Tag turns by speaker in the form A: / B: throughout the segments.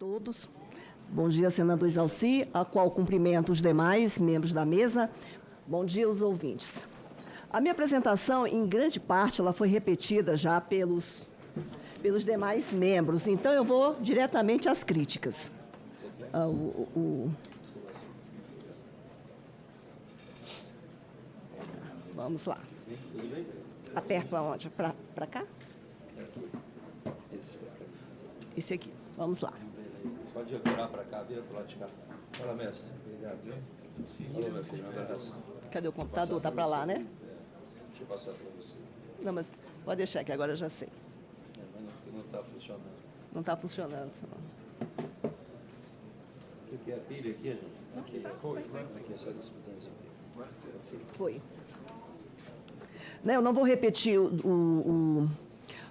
A: todos. Bom dia, senador Exalci, a qual cumprimento os demais membros da mesa. Bom dia aos ouvintes. A minha apresentação, em grande parte, ela foi repetida já pelos demais membros, então eu vou diretamente às críticas. Vamos lá. Aperto para onde? Para cá? Esse aqui. Vamos lá.
B: Pode virar para cá, vira para o lado de cá. Fala, mestre. Obrigado. Falou, meu filho. Um abraço.
A: Cadê o computador? Está para lá, né?
B: Deixa eu passar para você.
A: Não, mas pode deixar, que agora eu já sei.
B: Não está funcionando.
A: Não está funcionando.
B: O que é a pilha aqui, gente? Aqui, aqui é só desse botãozinho.
A: Foi. Não, eu não vou repetir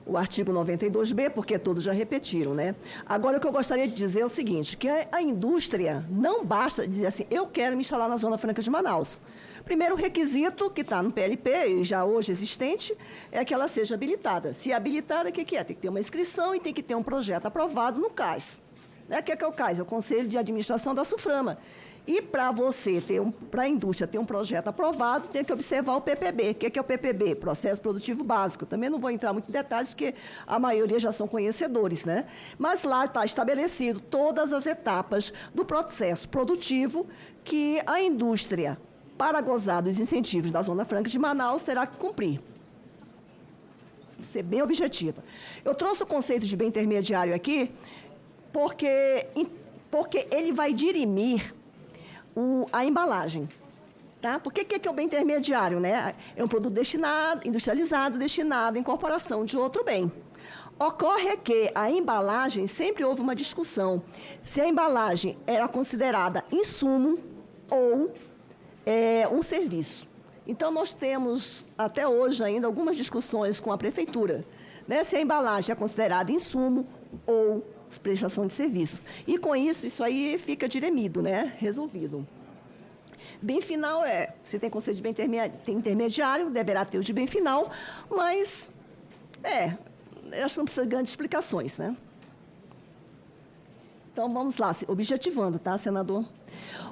A: o artigo 92B, porque todos já repetiram, né? Agora, o que eu gostaria de dizer é o seguinte, que a indústria não basta dizer assim, eu quero me instalar na Zona Franca de Manaus. Primeiro requisito, que está no PLP, e já hoje existente, é que ela seja habilitada. Se é habilitada, o que é? Tem que ter uma inscrição e tem que ter um projeto aprovado no CAS. O que é o CAS? É o Conselho de Administração da SUFRAMA. E para para a indústria ter um projeto aprovado, tem que observar o PPB. O que é o PPB? Processo Produtivo Básico. Também não vou entrar muito em detalhes, porque a maioria já são conhecedores, né? Mas lá está estabelecido todas as etapas do processo produtivo que a indústria, para gozar dos incentivos da Zona Franca de Manaus, terá que cumprir. Ser bem objetiva. Eu trouxe o conceito de bem intermediário aqui, porque ele vai dirimir a embalagem. Tá? Por que é o bem intermediário? Né? É um produto industrializado, destinado à incorporação de outro bem. Ocorre que a embalagem, sempre houve uma discussão, se a embalagem era considerada insumo ou um serviço. Então, nós temos, até hoje ainda, algumas discussões com a prefeitura, né? Se a embalagem é considerada insumo ou prestação de serviços. E, com isso aí fica dirimido, né? Resolvido. Bem final se tem conceito de bem intermediário, deverá ter o de bem final, mas, eu acho que não precisa de grandes explicações, né? Então, vamos lá, objetivando, tá, senador?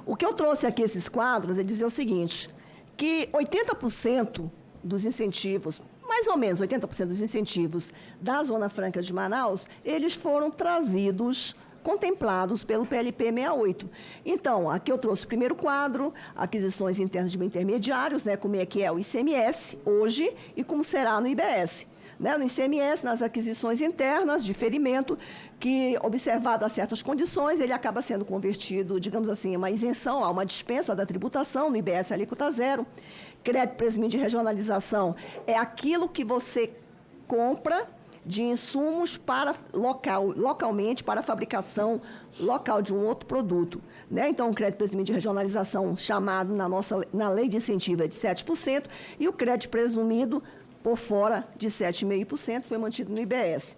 A: O que eu trouxe aqui, esses quadros, é dizer o seguinte, que 80% dos incentivos, mais ou menos 80% dos incentivos da Zona Franca de Manaus, eles foram contemplados pelo PLP 68. Então, aqui eu trouxe o primeiro quadro, aquisições internas de bem intermediários, né, como é que é o ICMS hoje e como será no IBS. Né, no ICMS, nas aquisições internas, diferimento, que, observadas certas condições, ele acaba sendo convertido, digamos assim, uma isenção, a uma dispensa da tributação, no IBS alíquota zero. Crédito presumido de regionalização é aquilo que você compra de insumos localmente para a fabricação local de um outro produto. Né? Então, o crédito presumido de regionalização, chamado na lei de incentivo, é de 7%, e o crédito presumido por fora de 7,5%, foi mantido no IBS.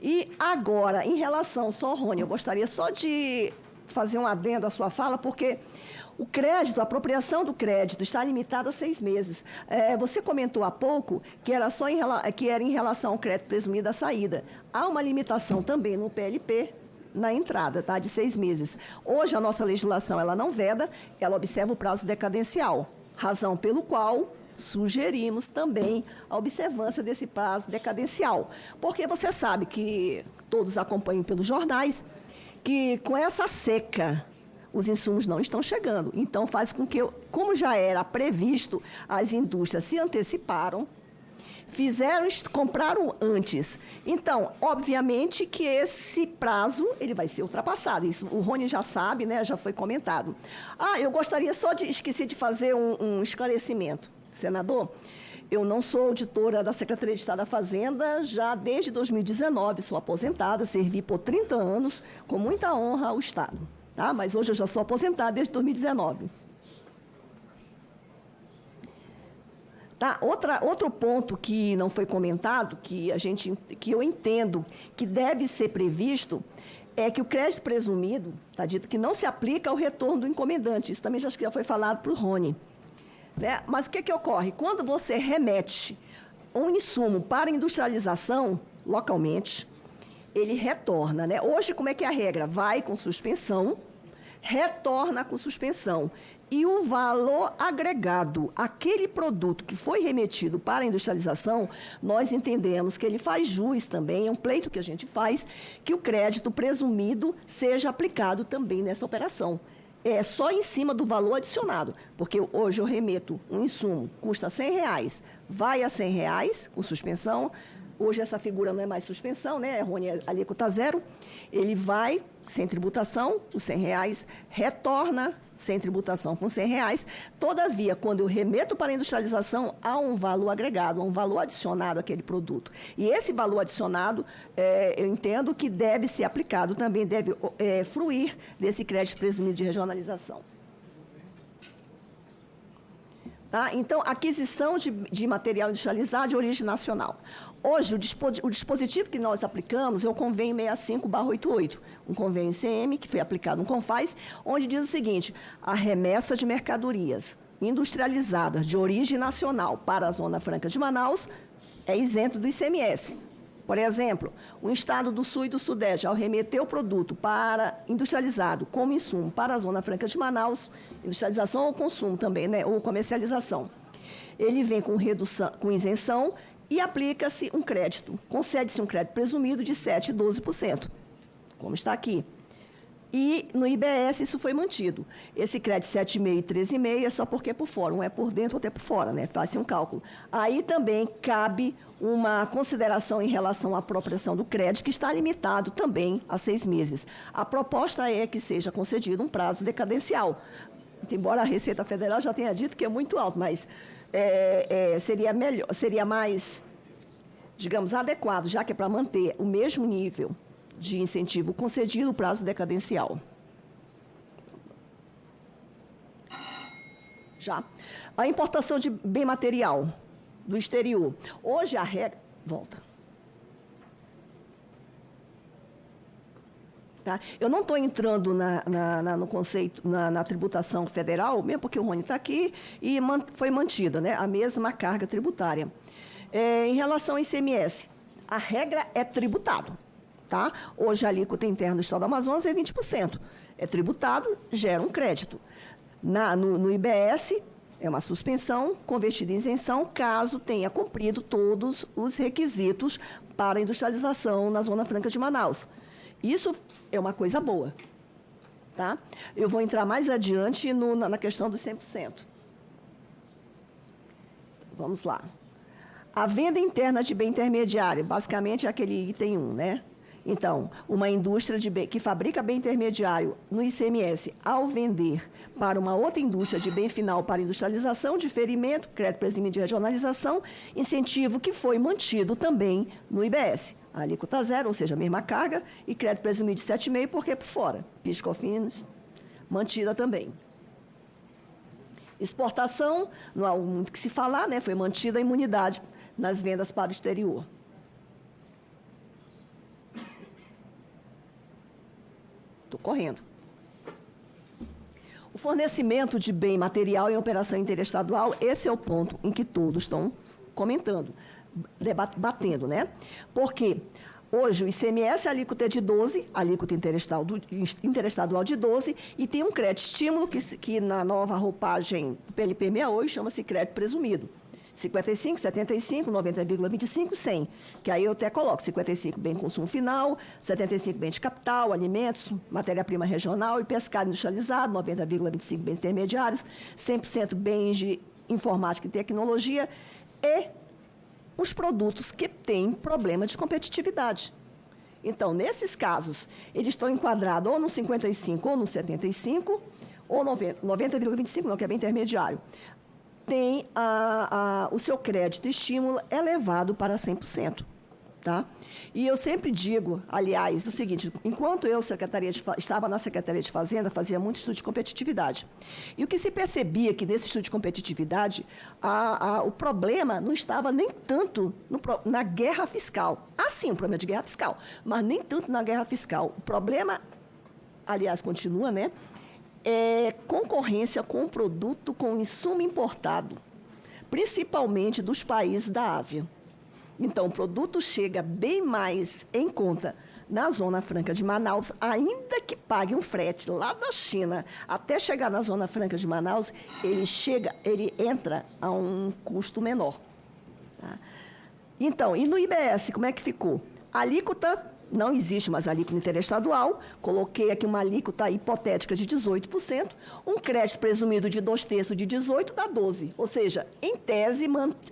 A: E agora, em relação, Rony, eu gostaria só de fazer um adendo à sua fala, porque o crédito, a apropriação do crédito está limitada a 6 meses. Você comentou há pouco que era em relação ao crédito presumido à saída. Há uma limitação também no PLP, na entrada, tá, de 6 meses. Hoje, a nossa legislação ela não veda, ela observa o prazo decadencial, razão pelo qual sugerimos também a observância desse prazo decadencial. Porque você sabe que todos acompanham pelos jornais que com essa seca os insumos não estão chegando. Então faz com que, como já era previsto, as indústrias se anteciparam, compraram antes. Então, obviamente que esse prazo ele vai ser ultrapassado. Isso o Rony já sabe, né? Já foi comentado. Eu gostaria só esqueci de fazer um esclarecimento. Senador, eu não sou auditora da Secretaria de Estado da Fazenda, já desde 2019, sou aposentada, servi por 30 anos, com muita honra ao Estado. Tá? Mas hoje eu já sou aposentada desde 2019. Tá? Outro ponto que não foi comentado, que eu entendo que deve ser previsto, é que o crédito presumido, está dito que não se aplica ao retorno do encomendante. Isso também já foi falado para o Rony. Né? Mas o que ocorre? Quando você remete um insumo para industrialização localmente, ele retorna, né? Hoje, como é que é a regra? Vai com suspensão, retorna com suspensão. E o valor agregado, aquele produto que foi remetido para a industrialização, nós entendemos que ele faz jus também, é um pleito que a gente faz, que o crédito presumido seja aplicado também nessa operação. É só em cima do valor adicionado, porque hoje eu remeto um insumo, custa R$100, vai a R$100 com suspensão. Hoje essa figura não é mais suspensão, né? Rony, a alíquota zero. Ele vai sem tributação, os R$100, retorna sem tributação com R$100. Todavia, quando eu remeto para a industrialização, há um valor agregado, há um valor adicionado àquele produto. E esse valor adicionado, eu entendo que deve ser aplicado, também deve fruir desse crédito presumido de regionalização. Tá? Então, aquisição de material industrializado de origem nacional. Hoje, o dispositivo que nós aplicamos é o Convênio 65/88, um convênio ICM, que foi aplicado no CONFAS, onde diz o seguinte: a remessa de mercadorias industrializadas de origem nacional para a Zona Franca de Manaus é isento do ICMS. Por exemplo, o Estado do Sul e do Sudeste, ao remeter o produto para industrializado como insumo para a Zona Franca de Manaus, industrialização ou consumo também, né, ou comercialização, ele vem com redução, com isenção e aplica-se um crédito, concede-se um crédito presumido de 7% e 12%, como está aqui. E no IBS isso foi mantido. Esse crédito 7,5% e 13,5% é só porque é por fora, um é por dentro, outro é por fora, né? Faz-se um cálculo. Aí também cabe uma consideração em relação à apropriação do crédito, que está limitado também a 6 meses. A proposta é que seja concedido um prazo decadencial. Embora a Receita Federal já tenha dito que é muito alto, mas seria mais, digamos, adequado, já que é para manter o mesmo nível de incentivo concedido, o prazo decadencial. Já. A importação de bem material do exterior. Hoje a regra... Volta. Tá? Eu não estou entrando no conceito, na tributação federal, mesmo porque o Rony está aqui, e foi mantida, né, a mesma carga tributária. Em relação ao ICMS, a regra é tributado. Tá? Hoje a alíquota interna do Estado do Amazonas é 20%. É tributado, gera um crédito. No IBS, é uma suspensão convertida em isenção, caso tenha cumprido todos os requisitos para a industrialização na Zona Franca de Manaus. Isso é uma coisa boa. Tá? Eu vou entrar mais adiante na questão dos 100%. Vamos lá. A venda interna de bem intermediário, basicamente é aquele item 1, né? Então, uma indústria que fabrica bem intermediário no ICMS, ao vender para uma outra indústria de bem final para industrialização, diferimento, crédito presumido de regionalização, incentivo que foi mantido também no IBS. A alíquota zero, ou seja, a mesma carga, e crédito presumido de 7,5%, porque é por fora. PIS, COFINS, mantida também. Exportação, não há muito que se falar, né? Foi mantida a imunidade nas vendas para o exterior. Estou correndo. O fornecimento de bem material em operação interestadual, esse é o ponto em que todos estão comentando, debatendo, né? Porque hoje o ICMS, a alíquota é de 12%, a alíquota interestadual de 12%, e tem um crédito estímulo que na nova roupagem do PLP 68 chama-se crédito presumido. 55, 75, 90,25, 100. Que aí eu até coloco 55 bem consumo final, 75 bem de capital, alimentos, matéria-prima regional e pescado industrializado, 90,25 bens intermediários, 100% bens de informática e tecnologia e os produtos que têm problema de competitividade. Então, nesses casos, eles estão enquadrados ou no 55 ou no 75, ou 90,25, não, que é bem intermediário. Tem o seu crédito estímulo elevado para 100%. Tá? E eu sempre digo, aliás, o seguinte: enquanto eu estava na Secretaria de Fazenda, fazia muito estudo de competitividade. E o que se percebia que nesse estudo de competitividade, o problema não estava nem tanto na guerra fiscal. Há sim um problema de guerra fiscal, mas nem tanto na guerra fiscal. O problema, aliás, continua, né? É concorrência com o produto com insumo importado, principalmente dos países da Ásia. Então, o produto chega bem mais em conta na Zona Franca de Manaus, ainda que pague um frete lá da China até chegar na Zona Franca de Manaus, ele entra a um custo menor. Tá? Então, e no IBS, como é que ficou? A alíquota, não existe mais alíquota interestadual, coloquei aqui uma alíquota hipotética de 18%, um crédito presumido de 2/3 de 18% dá 12%, ou seja, em tese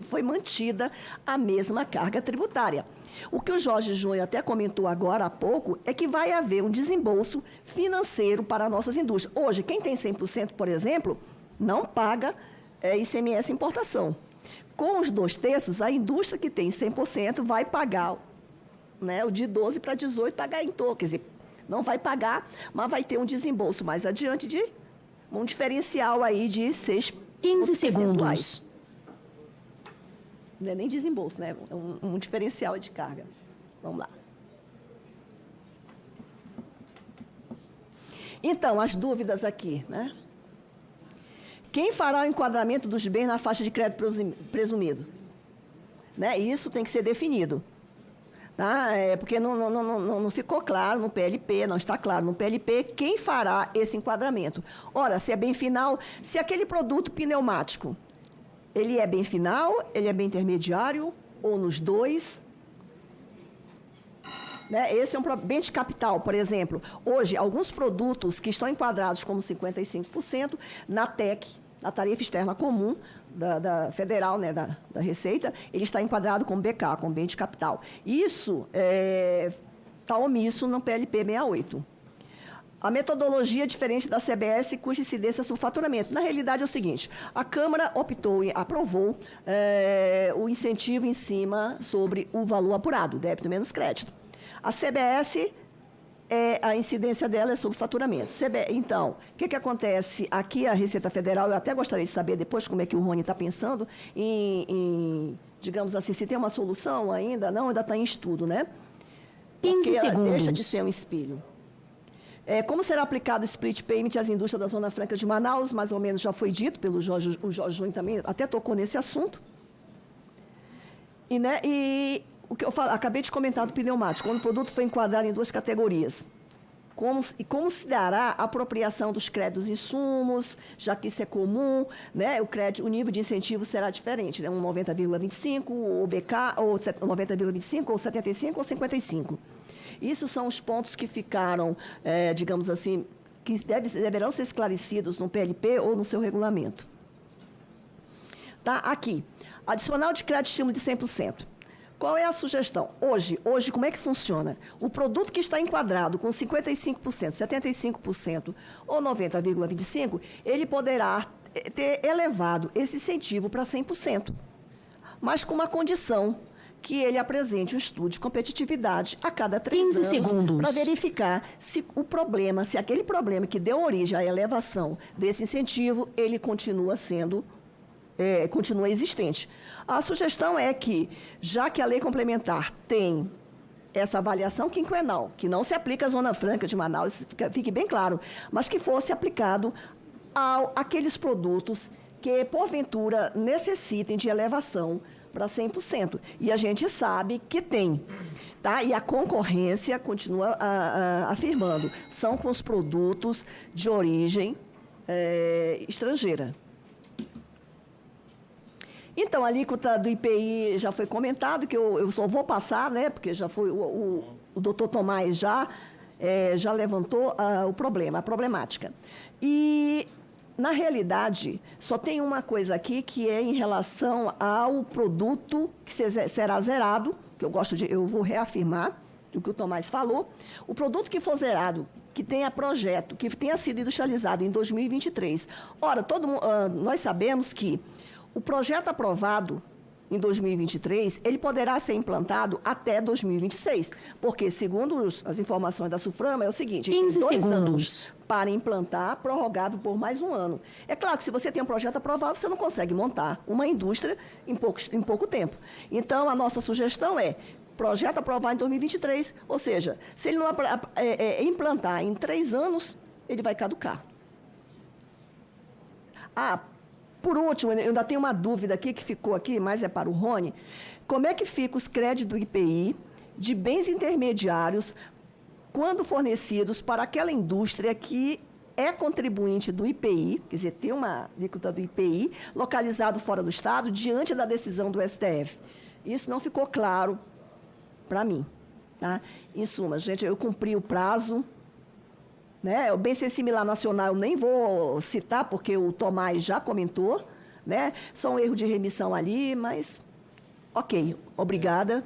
A: foi mantida a mesma carga tributária. O que o Jorge Júnior até comentou agora há pouco é que vai haver um desembolso financeiro para nossas indústrias. Hoje, quem tem 100%, por exemplo, não paga ICMS importação. Com os 2/3, a indústria que tem 100% vai pagar, né, o de 12 para 18 pagar em torno, quer dizer, não vai pagar, mas vai ter um desembolso mais adiante de um diferencial aí de
C: 15 segundos.
A: Não é nem desembolso, né? Um diferencial de carga. Vamos lá. Então, as dúvidas aqui, né? Quem fará o enquadramento dos bens na faixa de crédito presumido? Né? Isso tem que ser definido. Tá? Porque não ficou claro no PLP, não está claro no PLP quem fará esse enquadramento. Ora, se é bem final, se aquele produto pneumático, ele é bem final, ele é bem intermediário, ou nos dois. Né? Esse é um bem de capital, por exemplo. Hoje, alguns produtos que estão enquadrados como 55%, na TEC, na tarifa externa comum, da federal, né, da Receita, ele está enquadrado como BK, como bem de capital. Isso está omisso no PLP 68. A metodologia é diferente da CBS, cuja incidência é subfaturamento. Na realidade, é o seguinte, a Câmara optou e aprovou o incentivo em cima sobre o valor apurado, débito menos crédito. A CBS, a incidência dela é sobre faturamento. Então, o que acontece? Aqui a Receita Federal, eu até gostaria de saber depois como é que o Rony está pensando digamos assim, se tem uma solução ainda, não, ainda está em estudo, né?
C: 15 segundos.
A: Deixa de ser um espelho. Como será aplicado o split payment às indústrias da Zona Franca de Manaus? Mais ou menos já foi dito pelo Jorge Júnior também, até tocou nesse assunto. E o que eu acabei de comentar do pneumático, quando o produto foi enquadrado em duas categorias. Como se dará a apropriação dos créditos insumos, já que isso é comum, né? O nível de incentivo será diferente, né? Um 90,25, ou BK, ou 90,25, ou 75, ou 55. Isso são os pontos que ficaram, digamos assim, que deverão ser esclarecidos no PLP ou no seu regulamento. Tá? Aqui, adicional de crédito estímulo de 100%. Qual é a sugestão? Hoje, como é que funciona? O produto que está enquadrado com 55%, 75% ou 90,25%, ele poderá ter elevado esse incentivo para 100%, mas com uma condição que ele apresente um estudo de competitividade a cada 3 anos para verificar se aquele problema que deu origem à elevação desse incentivo, ele continua existente. A sugestão é que, já que a lei complementar tem essa avaliação quinquenal, que não se aplica à Zona Franca de Manaus, fique bem claro, mas que fosse aplicado àqueles produtos que, porventura, necessitem de elevação para 100%. E a gente sabe que tem. Tá? E a concorrência continua afirmando, são com os produtos de origem estrangeira. Então, a alíquota do IPI já foi comentado, que eu só vou passar, né, porque já foi o doutor Tomás já levantou a problemática. E, na realidade, só tem uma coisa aqui, que é em relação ao produto que será zerado, que eu vou reafirmar o que o Tomás falou. O produto que for zerado, que tenha projeto, que tenha sido industrializado em 2023. Ora, nós sabemos que o projeto aprovado em 2023, ele poderá ser implantado até 2026, porque, segundo as informações da SUFRAMA, é o seguinte,
C: 15
A: 2
C: segundos.
A: anos para implantar, prorrogável por mais 1 ano. É claro que se você tem um projeto aprovado, você não consegue montar uma indústria em pouco tempo. Então, a nossa sugestão é projeto aprovado em 2023, ou seja, se ele não implantar em 3 anos, ele vai caducar. Por último, eu ainda tenho uma dúvida aqui, que ficou aqui, mas é para o Rony. Como é que ficam os créditos do IPI de bens intermediários quando fornecidos para aquela indústria que é contribuinte do IPI, quer dizer, tem uma alíquota do IPI, localizado fora do Estado, diante da decisão do STF. Isso não ficou claro para mim. Tá? Em suma, gente, eu cumpri o prazo. Né? O bem similar nacional eu nem vou citar, porque o Tomás já comentou. Né? Só um erro de remissão ali, mas ok, obrigada.